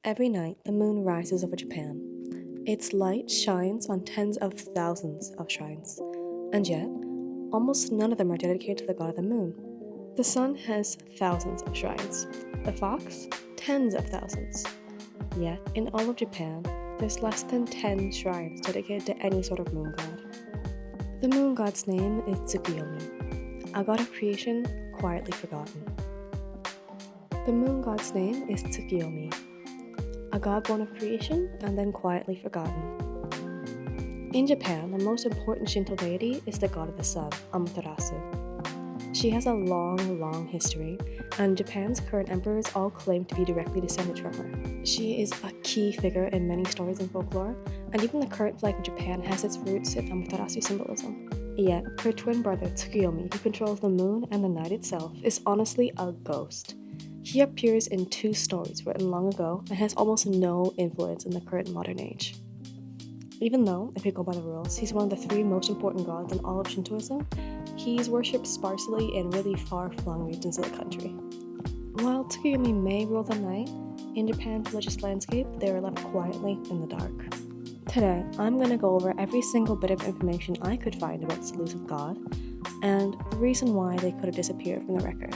Every night, the moon rises over Japan. Its light shines on tens of thousands of shrines, and yet, almost none of them are dedicated to the god of the moon. The sun has thousands of shrines, the fox, tens of thousands. Yet, in all of Japan, there's less than 10 shrines dedicated to any sort of moon god. The moon god's name is Tsukuyomi, a god of creation quietly forgotten. The moon god's name is Tsukuyomi, a god born of creation and then quietly forgotten. In Japan, the most important Shinto deity is the god of the sun, Amaterasu. She has a long history, and Japan's current emperors all claim to be directly descended from her. She is a key figure in many stories and folklore, and even the current flag of Japan has its roots in Amaterasu symbolism. Yet, her twin brother Tsukuyomi, who controls the moon and the night itself, is honestly a ghost. He appears in 2 stories written long ago and has almost no influence in the current modern age. Even though, if we go by the rules, he's one of the 3 most important gods in all of Shintoism, he's worshipped sparsely in really far-flung regions of the country. While Tsukuyomi may rule the night, in Japan's religious landscape, they are left quietly in the dark. Today, I'm going to go over every single bit of information I could find about this elusive god, and the reason why they could have disappeared from the record.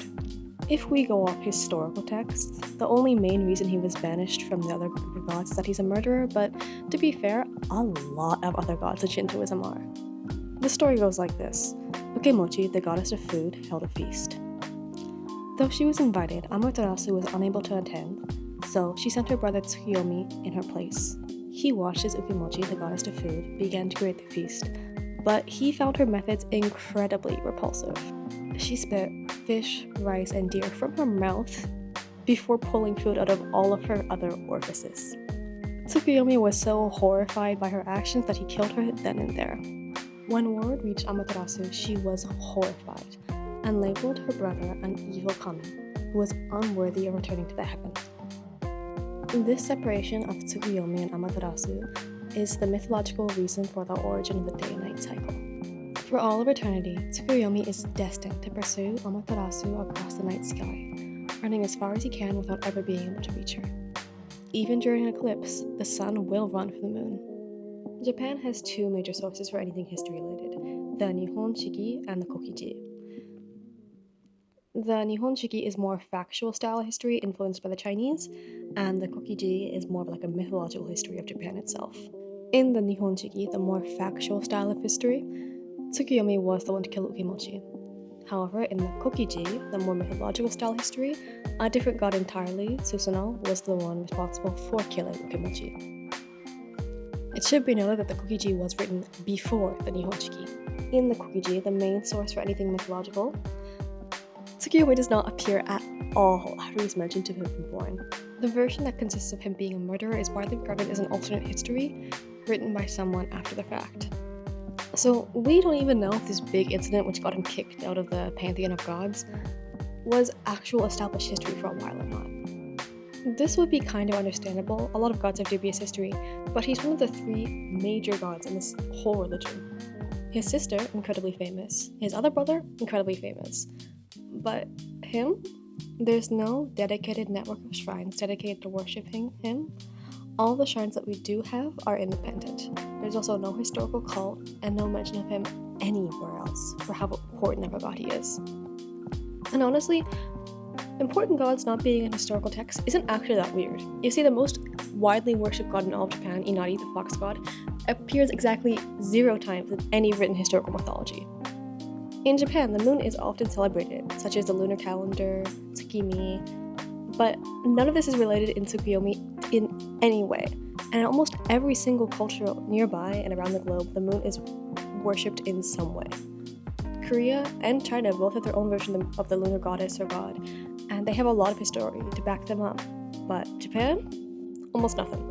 If we go off historical texts, the only main reason he was banished from the other group of gods is that he's a murderer, but to be fair, a lot of other gods in Shintoism are. The story goes like this. Ukemochi, the goddess of food, held a feast. Though she was invited, Amaterasu was unable to attend, so she sent her brother Tsukuyomi in her place. He watched as Ukemochi, the goddess of food, began to create the feast, but he found her methods incredibly repulsive. She spit fish, rice, and deer from her mouth before pulling food out of all of her other orifices. Tsukuyomi was so horrified by her actions that he killed her then and there. When word reached Amaterasu, she was horrified and labeled her brother an evil kami who was unworthy of returning to the heavens. This separation of Tsukuyomi and Amaterasu is the mythological reason for the origin of the day and night cycle. For all of eternity, Tsukuyomi is destined to pursue Amaterasu across the night sky, running as far as he can without ever being able to reach her. Even during an eclipse, the sun will run for the moon. Japan has 2 major sources for anything history-related, the Nihon Shiki and the Kokiji. The Nihon Shiki is more factual style of history influenced by the Chinese, and the Kokiji is more of like a mythological history of Japan itself. In the Nihon Shiki, the more factual style of history, Tsukuyomi was the one to kill Ukemochi. However, in the Kokiji, the more mythological style history, a different god entirely, Susanoo, was the one responsible for killing Ukemochi. It should be noted that the Kokiji was written before the Nihon Shiki. In the Kokiji, the main source for anything mythological, Tsukuyomi does not appear at all after he's mentioned to have been born. The version that consists of him being a murderer is widely regarded as an alternate history written by someone after the fact. So we don't even know if this big incident which got him kicked out of the pantheon of gods was actual established history for a while or not. This would be kind of understandable. A lot of gods have dubious history, but he's one of the 3 major gods in this whole religion. His sister, incredibly famous. His other brother, incredibly famous. But him? There's no dedicated network of shrines dedicated to worshipping him. All the shrines that we do have are independent. There's also no historical cult and no mention of him anywhere else for how important of a god he is. And honestly, important gods not being in historical texts isn't actually that weird. You see, the most widely worshipped god in all of Japan, Inari, the fox god, appears exactly 0 times in any written historical mythology. In Japan, the moon is often celebrated, such as the lunar calendar, tsukimi, but none of this is related in Tsukuyomi in any way. And in almost every single culture nearby and around the globe, the moon is worshipped in some way. Korea and China both have their own version of the lunar goddess or god, and they have a lot of history to back them up. But Japan? Almost nothing.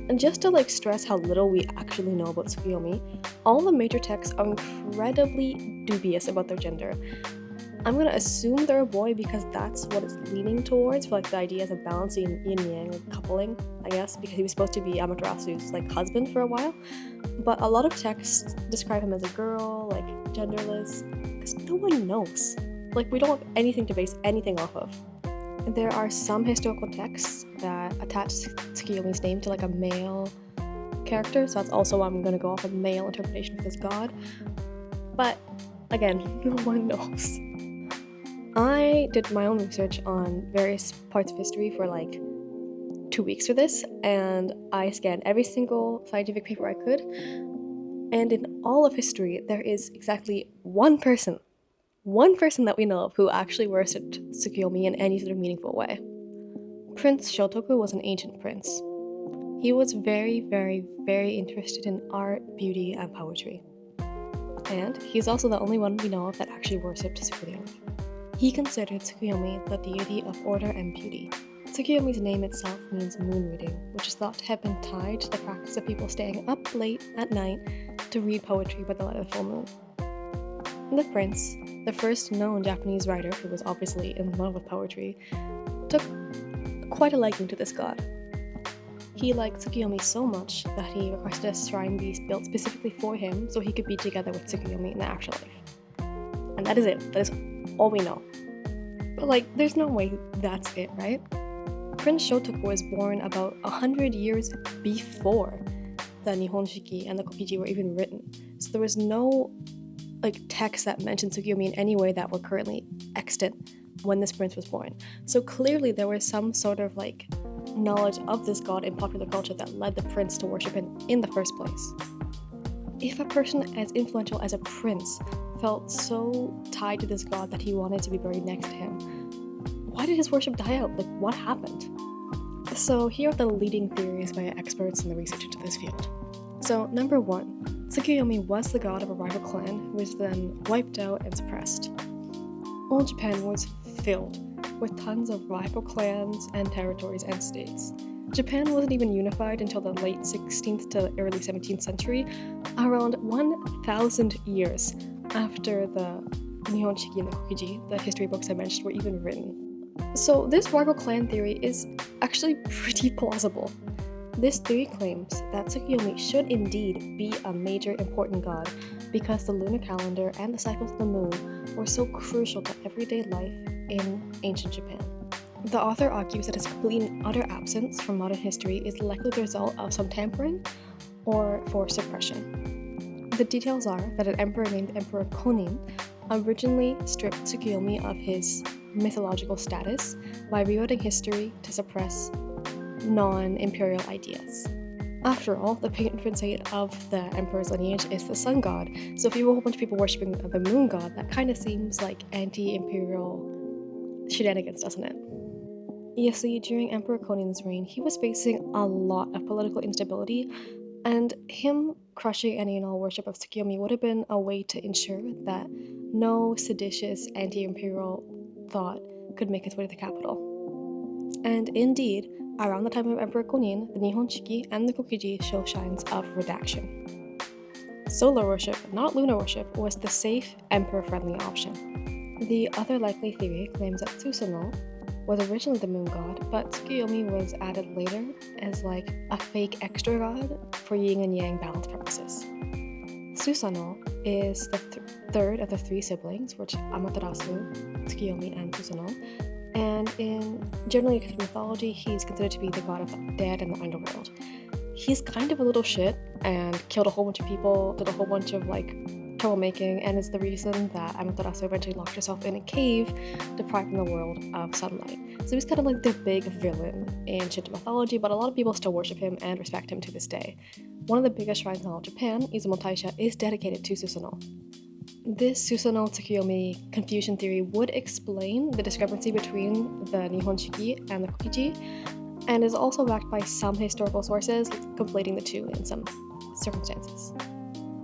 And just to stress how little we actually know about Tsukuyomi, all the major texts are incredibly dubious about their gender. I'm gonna assume they're a boy because that's what it's leaning towards for the ideas of balancing yin-yang, coupling, I guess, because he was supposed to be Amaterasu's husband for a while. But a lot of texts describe him as a girl, genderless, because no one knows. We don't have anything to base anything off of. There are some historical texts that attach Tsukuyomi's name to like a male character, so that's also why I'm going to go off a male interpretation of this god. But again, no one knows. I did my own research on various parts of history for like 2 weeks for this, and I scanned every single scientific paper I could, and in all of history there is exactly one person that we know of who actually worshipped Tsukuyomi in any sort of meaningful way. Prince Shotoku was an ancient prince. He was very, very, very interested in art, beauty, and poetry. And he's also the only one we know of that actually worshipped Tsukuyomi. He considered Tsukuyomi the deity of order and beauty. Tsukuyomi's name itself means moon reading, which is thought to have been tied to the practice of people staying up late at night to read poetry by the light of the full moon. The prince, the first known Japanese writer who was obviously in love with poetry, took quite a liking to this god. He liked Tsukuyomi so much that he requested a shrine be built specifically for him so he could be together with Tsukuyomi in the actual life. And that is it. That is all we know. But like, there's no way that's it, right? Prince Shotoku was born about 100 years before the Nihon Shiki and the Kokiji were even written. So there was no like texts that mentioned Tsukuyomi in any way that were currently extant when this prince was born. So clearly there was some sort of like knowledge of this god in popular culture that led the prince to worship him in the first place. If a person as influential as a prince felt so tied to this god that he wanted to be buried next to him, why did his worship die out? Like, what happened? So here are the leading theories by experts in the research into this field. So number 1, Tsukuyomi was the god of a rival clan who was then wiped out and suppressed. Old Japan was filled with tons of rival clans and territories and states. Japan wasn't even unified until the late 16th to early 17th century, around 1,000 years after the Nihon Shiki and the Kokiji, the history books I mentioned, were even written. So this rival clan theory is actually pretty plausible. This theory claims that Tsukuyomi should indeed be a major important god because the lunar calendar and the cycles of the moon were so crucial to everyday life in ancient Japan. The author argues that his complete and utter absence from modern history is likely the result of some tampering or forced suppression. The details are that an emperor named Emperor Konin originally stripped Tsukuyomi of his mythological status by rewriting history to suppress non-imperial ideas. After all, the patron saint of the emperor's lineage is the sun god, so if you have a whole bunch of people worshipping the moon god, that kind of seems like anti-imperial shenanigans, doesn't it? You see, during Emperor Konin's reign, he was facing a lot of political instability, and him crushing any and all worship of Tsukuyomi would have been a way to ensure that no seditious anti-imperial thought could make its way to the capital. And indeed, around the time of Emperor Konin, the Nihon Shiki and the Kokiji show signs of redaction. Solar worship, not lunar worship, was the safe, emperor-friendly option. The other likely theory claims that Susanoo was originally the moon god, but Tsukuyomi was added later as like a fake extra god for yin and yang balance purposes. Susanoo is the third of the 3 siblings, which Amaterasu, Tsukuyomi, and Susanoo. And in generally Egyptian mythology, he's considered to be the god of the dead and the underworld. He's kind of a little shit and killed a whole bunch of people, did a whole bunch of like troublemaking, and is the reason that Amaterasu eventually locked herself in a cave, depriving the world of sunlight. So he's kind of like the big villain in Shinto mythology, but a lot of people still worship him and respect him to this day. One of the biggest shrines in all of Japan, Izumo Taisha, is dedicated to Susanoo. This Susanoo Tsukuyomi confusion theory would explain the discrepancy between the Nihon Shiki and the Kokiji, and is also backed by some historical sources conflating the two in some circumstances.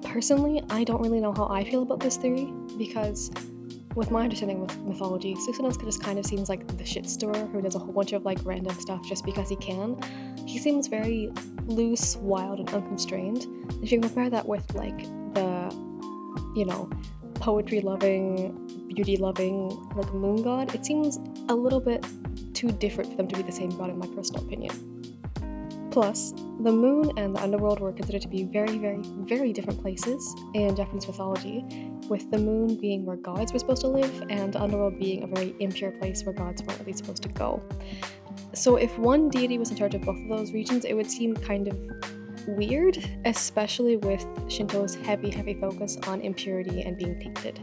Personally, I don't really know how I feel about this theory, because with my understanding with mythology, Susanoo just kind of seems like the shit stirrer who does a whole bunch of like random stuff just because he can. He seems very loose, wild, and unconstrained. If you compare that with like the, poetry-loving, beauty-loving, like moon god, it seems a little bit too different for them to be the same god in my personal opinion. Plus, the moon and the underworld were considered to be very, very, very different places in Japanese mythology, with the moon being where gods were supposed to live, and the underworld being a very impure place where gods weren't really supposed to go. So if one deity was in charge of both of those regions, it would seem kind of weird, especially with Shinto's heavy focus on impurity and being tainted.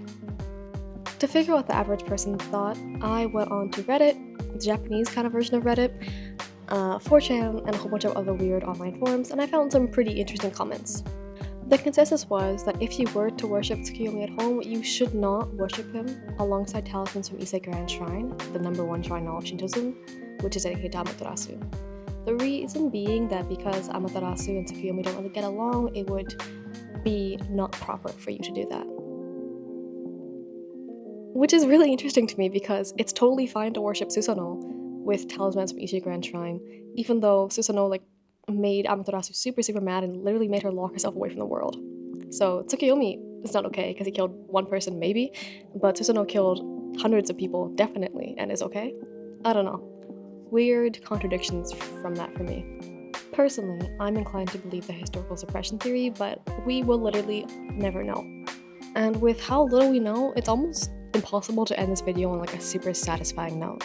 To figure out what the average person thought, I went on to Reddit, the Japanese kind of version of Reddit, 4chan, and a whole bunch of other weird online forums, and I found some pretty interesting comments. The consensus was that if you were to worship Tsukuyomi at home, you should not worship him alongside talismans from Ise Grand Shrine, the #1 shrine in all of Shintoism, which is dedicated to Amaterasu. The reason being that because Amaterasu and Tsukuyomi don't really get along, it would be not proper for you to do that. Which is really interesting to me because it's totally fine to worship Susanoo with talismans from Ise Grand Shrine, even though Susanoo made Amaterasu super mad and literally made her lock herself away from the world. So Tsukuyomi is not okay because he killed one person maybe, but Susanoo killed hundreds of people definitely and is okay. I don't know. Weird contradictions from that for me. Personally, I'm inclined to believe the historical suppression theory, but we will literally never know. And with how little we know, it's almost impossible to end this video on a super satisfying note.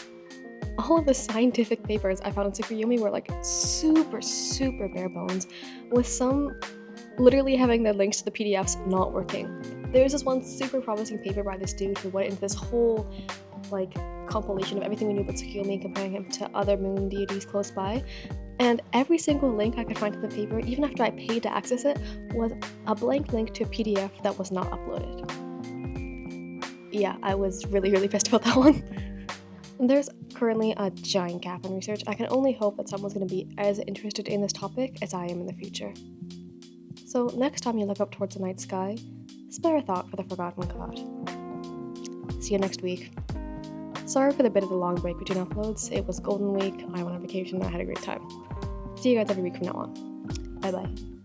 All of the scientific papers I found on Tsukuyomi were super bare bones, with some literally having their links to the PDFs not working. There's this one super promising paper by this dude who went into this whole compilation of everything we knew about Tsukuyomi, comparing him to other moon deities close by, and every single link I could find to the paper, even after I paid to access it, was a blank link to a PDF that was not uploaded. Yeah, I was really pissed about that one. There's currently a giant gap in research. I can only hope that someone's going to be as interested in this topic as I am in the future. So next time you look up towards the night sky, spare a thought for the forgotten god. See you next week. Sorry for the bit of the long break between uploads. It was Golden Week, I went on vacation, and I had a great time. See you guys every week from now on. Bye bye.